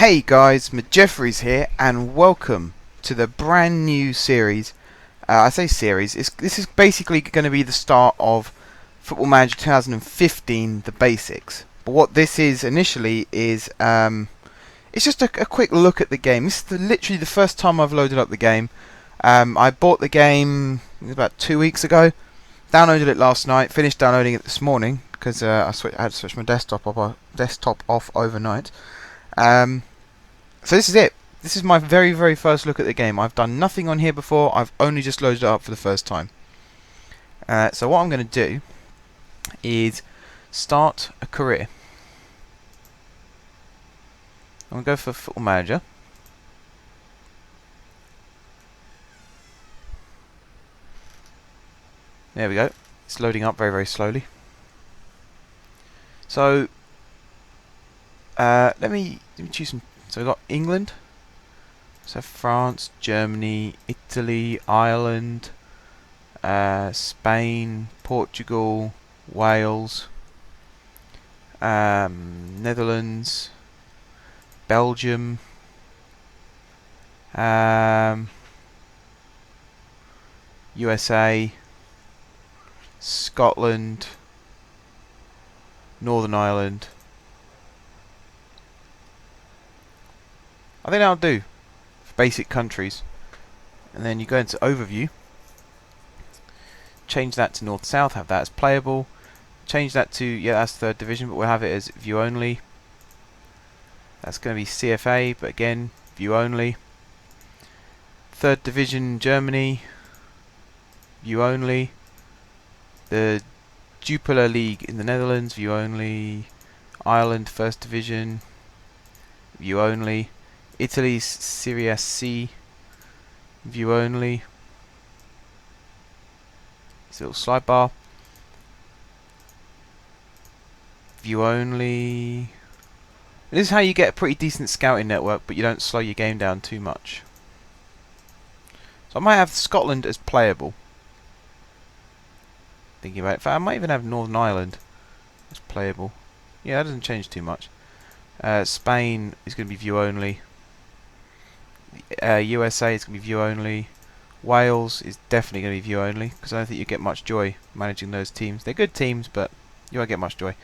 Hey guys, Jeffries here, and welcome to the brand new series. I say series. This is basically going to be the start of Football Manager 2015, the basics. But what this is initially is it's just a quick look at the game. This is literally the first time I've loaded up the game. I bought the game about 2 weeks ago, downloaded it last night, finished downloading it this morning because I had to switch my desktop off overnight. So this is it. This is my very first look at the game. I've done nothing on here before. I've only just loaded it up for the first time. So what I'm going to do is start a career. I'm going to go for Football Manager. There we go. It's loading up very slowly. So let me choose some. So we've got England, so France, Germany, Italy, Ireland, Spain, Portugal, Wales, Netherlands, Belgium, USA, Scotland, Northern Ireland. I think that'll do for basic countries. And then you go into overview, change that to north south, have that as playable, change that to, yeah, that's third division, but we'll have it as view only. That's going to be CFA, but again, view only. Third division Germany, view only. The Jupiler League in the Netherlands, view only. Ireland first division, view only. Italy's Serie C, view only. This little slide bar, view only. This is how you get a pretty decent scouting network, but you don't slow your game down too much. So I might have Scotland as playable. Thinking about it, in fact, I might even have Northern Ireland as playable. Yeah, that doesn't change too much. Spain is going to be view only. USA is going to be view only. Wales is definitely going to be view only because I don't think you get much joy managing those teams. They're good teams, but you won't get much joy.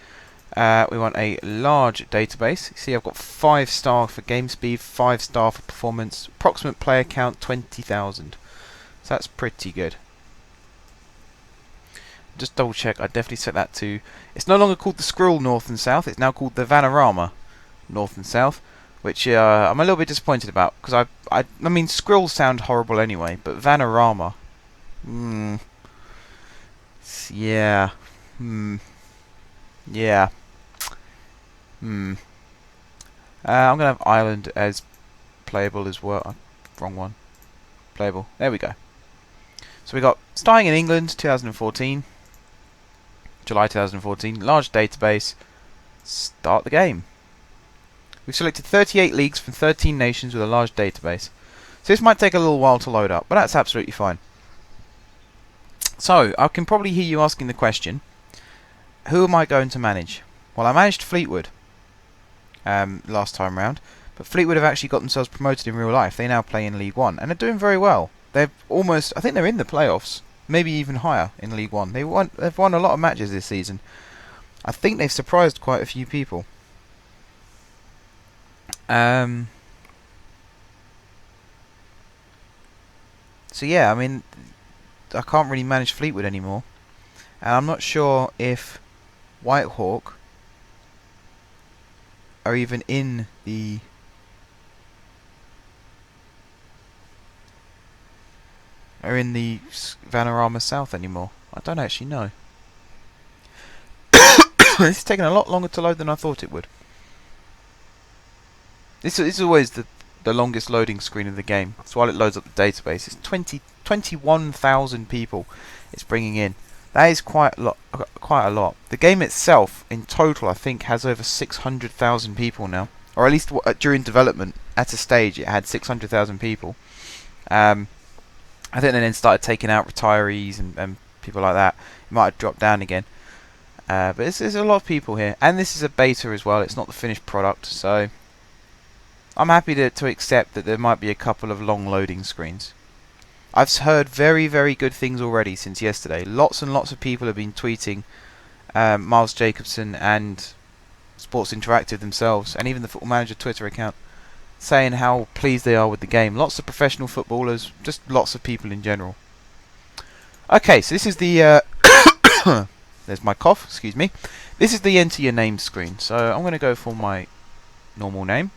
We want a large database. See, I've got 5-star for game speed, 5-star for performance, approximate player count 20,000. So that's pretty good. Just double check. I definitely set that to. It's no longer called the Skrill North and South. It's now called the Vanarama North and South, which I'm a little bit disappointed about because I mean Skrills sound horrible anyway, but Vanarama, yeah, yeah, I'm gonna have Ireland as playable as well. Wrong one. Playable. There we go. So we got starting in England, 2014, July 2014. Large database. Start the game. We've selected 38 leagues from 13 nations with a large database. So this might take a little while to load up, but that's absolutely fine. So, I can probably hear you asking the question, who am I going to manage? Well, I managed Fleetwood last time round, but Fleetwood have actually got themselves promoted in real life. They now play in League One, and they're doing very well. They've almost, I think they're in the playoffs, maybe even higher in League One. They've won a lot of matches this season. I think they've surprised quite a few people. So yeah, I mean, I can't really manage Fleetwood anymore, and I'm not sure if Whitehawk are even in the Vanarama South anymore. I don't actually know. This is taking a lot longer to load than I thought it would. This is always the longest loading screen of the game. So while it loads up the database, it's 21,000 people it's bringing in. That is quite a lot. The game itself, in total, I think, has over 600,000 people now. Or at least during development, at a stage, it had 600,000 people. I think they then started taking out retirees and people like that. It might have dropped down again. But there's a lot of people here. And this is a beta as well. It's not the finished product, so I'm happy to accept that there might be a couple of long loading screens. I've heard very, very good things already since yesterday. Lots and lots of people have been tweeting Miles Jacobson and Sports Interactive themselves, and even the Football Manager Twitter account, saying how pleased they are with the game. Lots of professional footballers, just lots of people in general. Okay, so this is the there's my cough, excuse me. This is the enter your name screen. So I'm going to go for my normal name.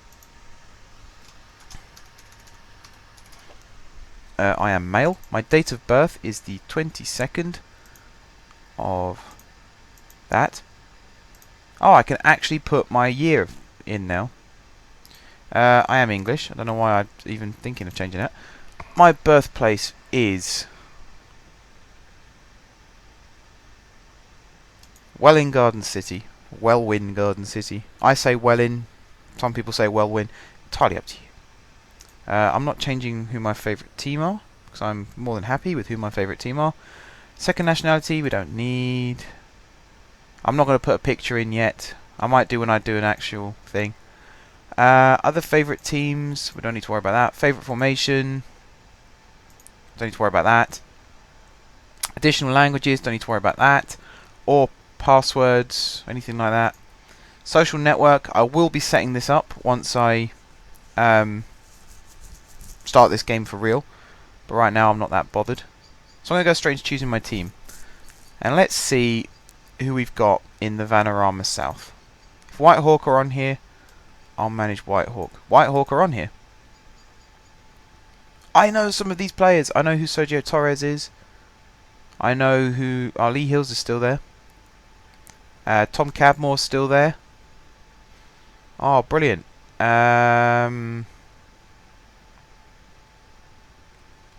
I am male. My date of birth is the 22nd of that. Oh, I can actually put my year in now. I am English. I don't know why I'm even thinking of changing that. My birthplace is Welwyn Garden City. Welwyn Garden City. I say Welwyn. Some people say Welwyn. Entirely up to you. I'm not changing who my favourite team are, because I'm more than happy with who my favourite team are. Second nationality, we don't need. I'm not going to put a picture in yet. I might do when I do an actual thing. Other favourite teams, we don't need to worry about that. Favourite formation, don't need to worry about that. Additional languages, don't need to worry about that. Or passwords, anything like that. Social network, I will be setting this up once I start this game for real, but right now I'm not that bothered. So I'm going to go straight into choosing my team, and let's see who we've got in the Vanarama South. If Whitehawk are on here, I'll manage Whitehawk. Whitehawk are on here. I know some of these players. I know who Sergio Torres is. I know who Lee Hills is still there. Tom Cadmore's still there. Oh, brilliant.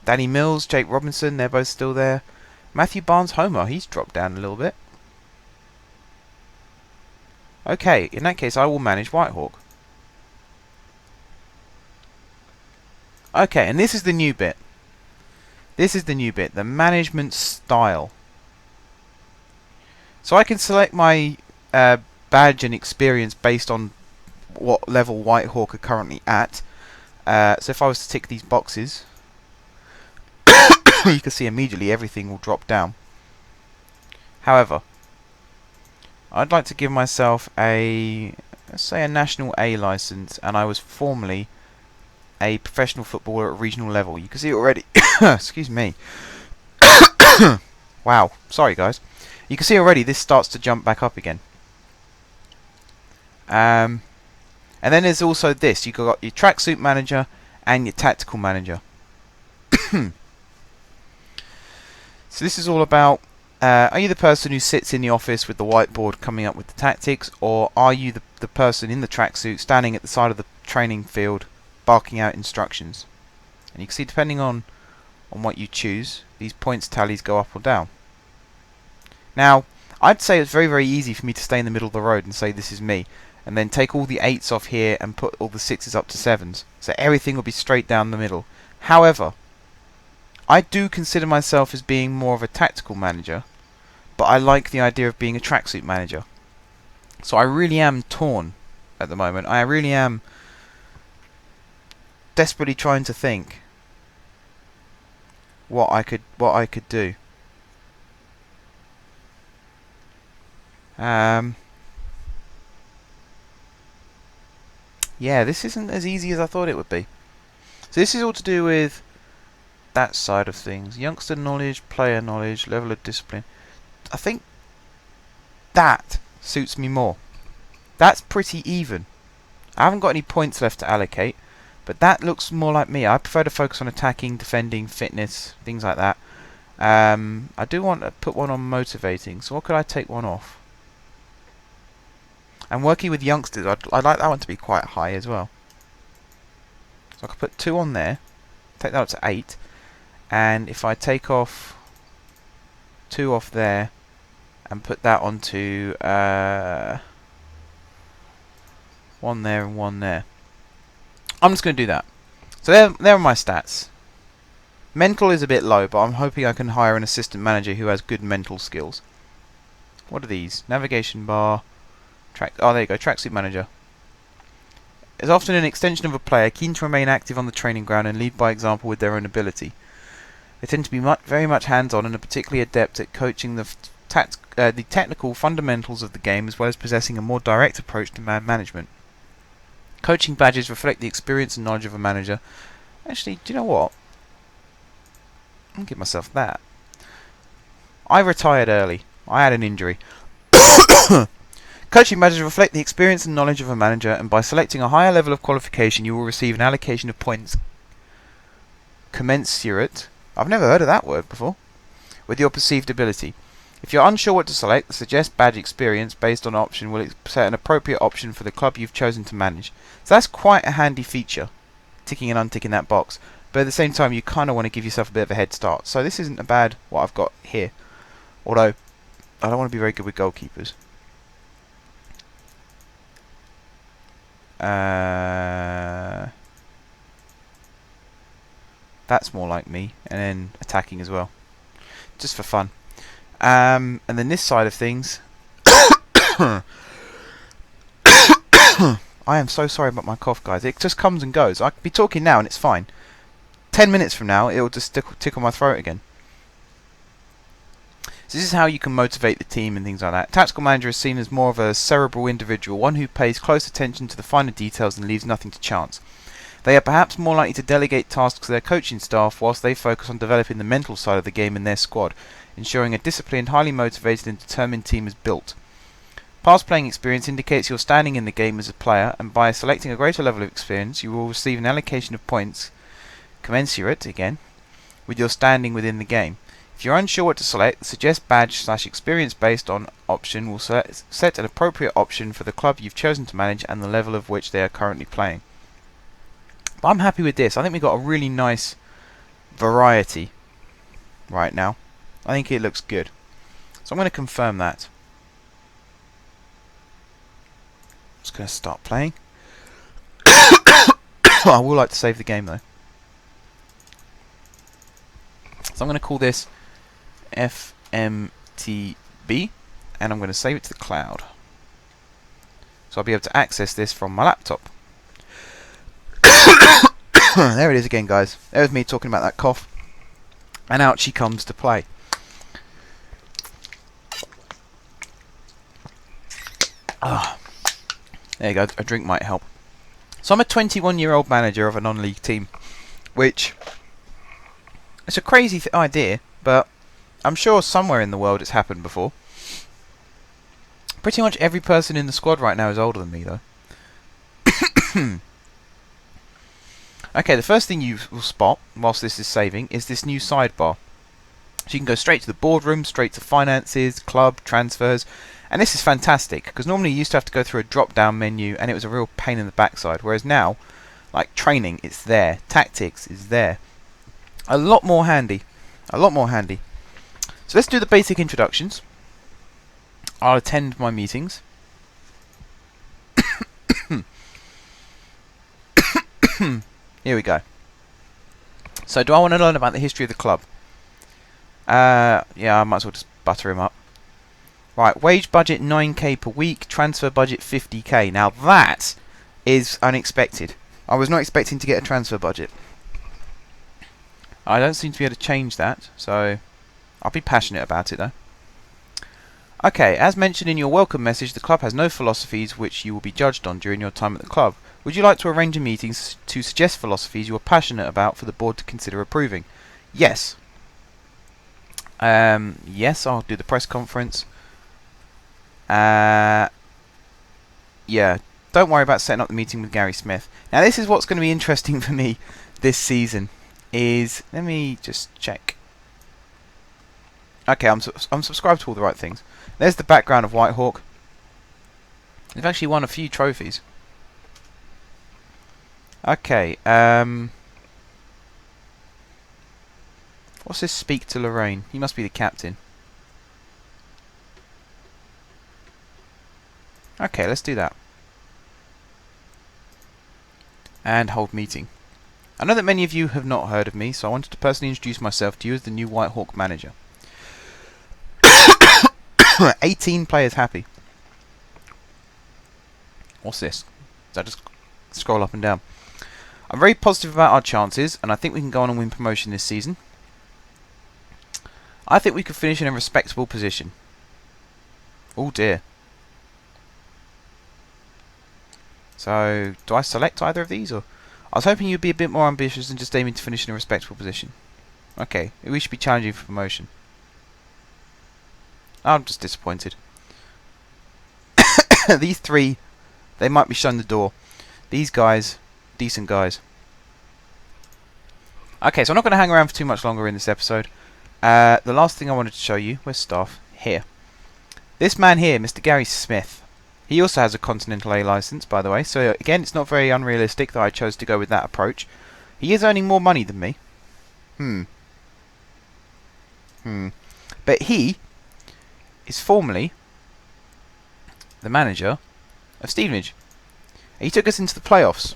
Danny Mills, Jake Robinson, they're both still there. Matthew Barnes-Homer, he's dropped down a little bit. Okay, in that case I will manage Whitehawk. Okay, and this is the new bit. This is the new bit, the management style. So I can select my badge and experience based on what level Whitehawk are currently at. So if I was to tick these boxes, you can see immediately everything will drop down. However, I'd like to give myself a, let's say, a National A license, and I was formerly a professional footballer at regional level. You can see it already. Excuse me. Wow, sorry guys. You can see already this starts to jump back up again. And then there's also this. You've got your tracksuit manager and your tactical manager. So this is all about, are you the person who sits in the office with the whiteboard coming up with the tactics, or are you the person in the tracksuit standing at the side of the training field barking out instructions? And you can see, depending on what you choose, these points tallies go up or down. Now, I'd say it's very, very easy for me to stay in the middle of the road and say this is me, and then take all the 8s off here and put all the 6s up to 7s. So everything will be straight down the middle. However, I do consider myself as being more of a tactical manager, but I like the idea of being a tracksuit manager. So I really am torn at the moment. I really am desperately trying to think what I could do. Yeah, this isn't as easy as I thought it would be. So this is all to do with that side of things. Youngster knowledge, player knowledge, level of discipline. I think that suits me more. That's pretty even. I haven't got any points left to allocate, but that looks more like me. I prefer to focus on attacking, defending, fitness, things like that. I do want to put one on motivating, so what could I take one off? And working with youngsters, I'd like that one to be quite high as well. So I could put 2 on there, take that up to 8, and if I take off 2 off there and put that onto 1 there and 1 there, I'm just going to do that. So there are my stats. Mental is a bit low, but I'm hoping I can hire an assistant manager who has good mental skills. What are these? Navigation bar. Oh, there you go, tracksuit manager. is often an extension of a player keen to remain active on the training ground and lead by example with their own ability. They tend to be very much hands-on and are particularly adept at coaching the technical fundamentals of the game, as well as possessing a more direct approach to man management. Coaching badges reflect the experience and knowledge of a manager. Actually, do you know what? I'll give myself that. I retired early. I had an injury. Coaching badges reflect the experience and knowledge of a manager, and by selecting a higher level of qualification, you will receive an allocation of points commensurate. I've never heard of that word before. With your perceived ability. If you're unsure what to select, the suggest badge experience based on option will set an appropriate option for the club you've chosen to manage. So that's quite a handy feature, ticking and unticking that box. But at the same time, you kind of want to give yourself a bit of a head start. So this isn't a bad what I've got here. Although, I don't want to be very good with goalkeepers. That's more like me. And then attacking as well. Just for fun. And then this side of things. I am so sorry about my cough, guys. It just comes and goes. I could be talking now and it's fine. 10 minutes from now, it'll just tickle my throat again. So this is how you can motivate the team and things like that. Tactical manager is seen as more of a cerebral individual, one who pays close attention to the finer details and leaves nothing to chance. They are perhaps more likely to delegate tasks to their coaching staff whilst they focus on developing the mental side of the game in their squad, ensuring a disciplined, highly motivated and determined team is built. Past playing experience indicates your standing in the game as a player, and by selecting a greater level of experience you will receive an allocation of points commensurate, again, with your standing within the game. If you're unsure what to select, the suggest badge / experience based on option will set an appropriate option for the club you've chosen to manage and the level of which they are currently playing. But I'm happy with this. I think we've got a really nice variety right now. I think it looks good. So I'm going to confirm that. Just going to start playing. I would like to save the game though. So I'm going to call this FMTB and I'm going to save it to the cloud. So I'll be able to access this from my laptop. There it is again, guys. There's me talking about that cough. And out she comes to play. There you go, a drink might help. So I'm a 21-year-old manager of a non-league team, which it's a crazy idea, but I'm sure somewhere in the world it's happened before. Pretty much every person in the squad right now is older than me, though. Okay, the first thing you will spot whilst this is saving is this new sidebar. So you can go straight to the boardroom, straight to finances, club, transfers, and this is fantastic because normally you used to have to go through a drop-down menu and it was a real pain in the backside, whereas now, like training, it's there, tactics is there. A lot more handy. A lot more handy. So let's do the basic introductions. I'll attend my meetings. Here we go. So do I want to learn about the history of the club? Yeah, I might as well just butter him up. Right, wage budget 9k per week, transfer budget 50k. Now that is unexpected. I was not expecting to get a transfer budget. I don't seem to be able to change that, so I'll be passionate about it though. Okay, as mentioned in your welcome message, the club has no philosophies which you will be judged on during your time at the club. Would you like to arrange a meeting to suggest philosophies you are passionate about for the board to consider approving? Yes. Yes, I'll do the press conference. Yeah, don't worry about setting up the meeting with Gary Smith. Now this is what's going to be interesting for me this season. Let me just check. Okay, I'm subscribed to all the right things. There's the background of Whitehawk. They've actually won a few trophies. Okay, what's this speak to Lorraine? He must be the captain. Okay, let's do that. And hold meeting. I know that many of you have not heard of me, so I wanted to personally introduce myself to you as the new Whitehawk manager. 18 players happy. What's this? Is that just scroll up and down. I'm very positive about our chances, and I think we can go on and win promotion this season. I think we could finish in a respectable position. Oh dear. So, do I select either of these, or? I was hoping you'd be a bit more ambitious than just aiming to finish in a respectable position. Okay, we should be challenging for promotion. I'm just disappointed. These three, they might be shown the door. These guys, decent guys. Okay, so I'm not going to hang around for too much longer in this episode. The last thing I wanted to show you, where's staff? Here. This man here, Mr. Gary Smith. He also has a Continental A license, by the way, so again, it's not very unrealistic that I chose to go with that approach. He is earning more money than me. But he is formerly the manager of Stevenage. He took us into the playoffs.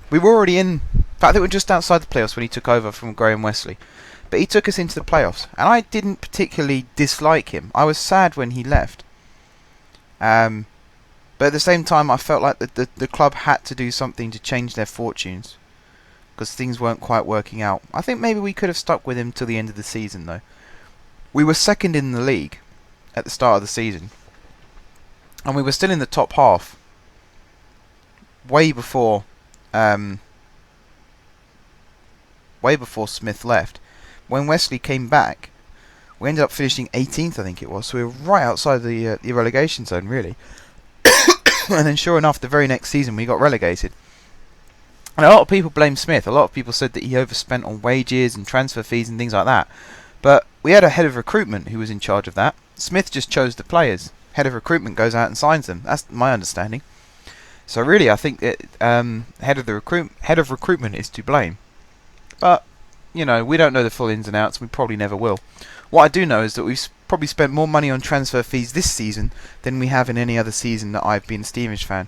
We were already in fact, they were just outside the playoffs when he took over from Graham Wesley. But he took us into the playoffs, and I didn't particularly dislike him. I was sad when he left. But at the same time, I felt like the club had to do something to change their fortunes, because things weren't quite working out. I think maybe we could have stuck with him till the end of the season, though. We were second in the league at the start of the season, and we were still in the top half way before Smith left. When Wesley came back, we ended up finishing 18th, I think it was. So we were right outside the relegation zone, really. And then, sure enough, the very next season we got relegated. And a lot of people blame Smith. A lot of people said that he overspent on wages and transfer fees and things like that. But we had a head of recruitment who was in charge of that. Smith just chose the players. Head of recruitment goes out and signs them. That's my understanding. So really, I think that head of recruitment is to blame. But you know, we don't know the full ins and outs. We probably never will. What I do know is that we've probably spent more money on transfer fees this season than we have in any other season that I've been a Stevenage fan.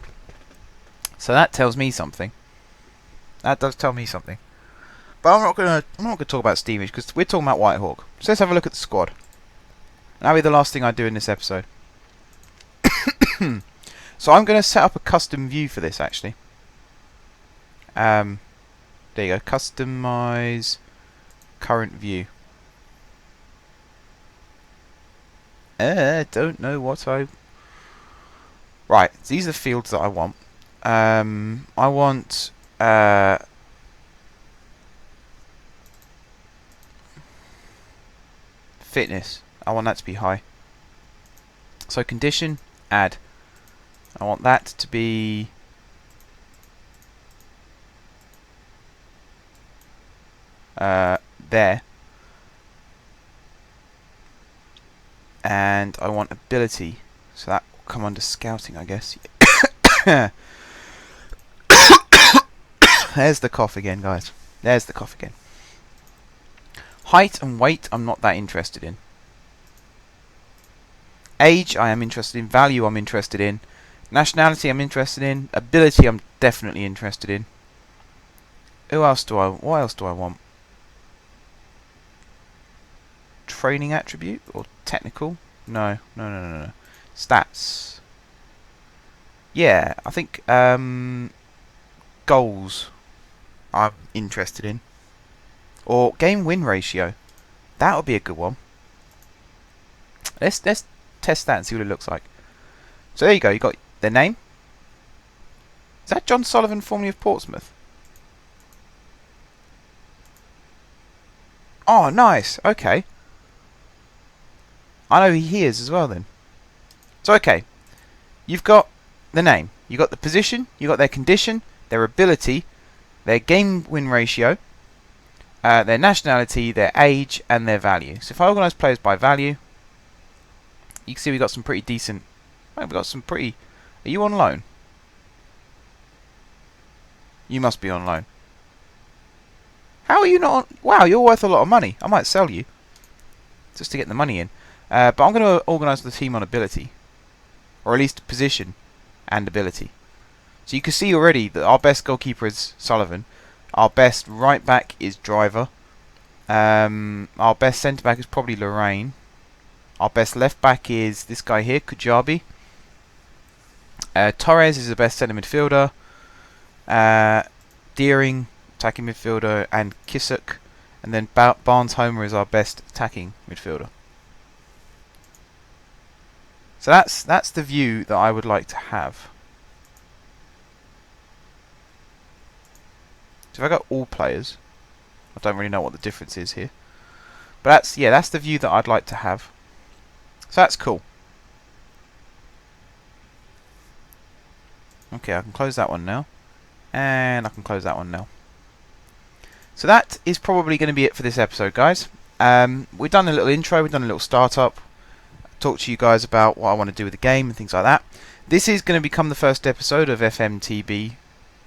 So that tells me something. That does tell me something. But I'm not gonna talk about Stevenage because we're talking about Whitehawk. So let's have a look at the squad. That'll be the last thing I do in this episode. So I'm going to set up a custom view for this, actually. There you go. Customize current view. Don't know what I... Right, these are the fields that I want. I want... fitness. I want that to be high. So condition, add. I want that to be... there. And I want ability. So that will come under scouting, I guess. There's the cough again, guys. There's the cough again. Height and weight, I'm not that interested in. Age, I am interested in. Value, I'm interested in. Nationality, I'm interested in. Ability, I'm definitely interested in. What else do I want? Training attribute or technical? No. Stats. Yeah, I think goals I'm interested in. Or game win ratio. That would be a good one. Let's test that and see what it looks like. So there you go, you got their name. Is that John Sullivan, formerly of Portsmouth? Oh, nice. Okay. I know who he is as well then. So okay, you've got the name, you've got the position, you've got their condition, their ability, their game win ratio, their nationality, their age, and their value. So if I organise players by value, you can see we've got some pretty decent... We've got some pretty... Are you on loan? You must be on loan. How are you not on... Wow, you're worth a lot of money. I might sell you. Just to get the money in. But I'm going to organise the team on ability. Or at least position and ability. So you can see already that our best goalkeeper is Sullivan. Our best right back is Driver. Our best centre back is probably Lorraine. Our best left back is this guy here, Kujabi. Torres is the best centre midfielder. Deering, attacking midfielder, and Kissock. And then Barnes-Homer is our best attacking midfielder. So that's the view that I would like to have. So if I got all players, I don't really know what the difference is here. But that's the view that I'd like to have. So that's cool. Okay, I can close that one now. And I can close that one now. So that is probably going to be it for this episode, guys. We've done a little intro, we've done a little startup. Talked to you guys about what I want to do with the game and things like that. This is going to become the first episode of FMTB.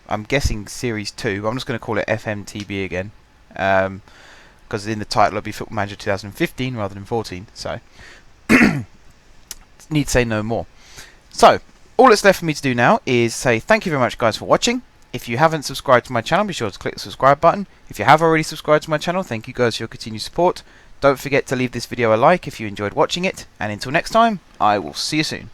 I'm guessing Series 2. I'm just going to call it FMTB again. Because in the title it'll be Football Manager 2015 rather than 14. So, need to say no more. So, all that's left for me to do now is say thank you very much, guys, for watching. If you haven't subscribed to my channel, be sure to click the subscribe button. If you have already subscribed to my channel, thank you guys for your continued support. Don't forget to leave this video a like if you enjoyed watching it. And until next time, I will see you soon.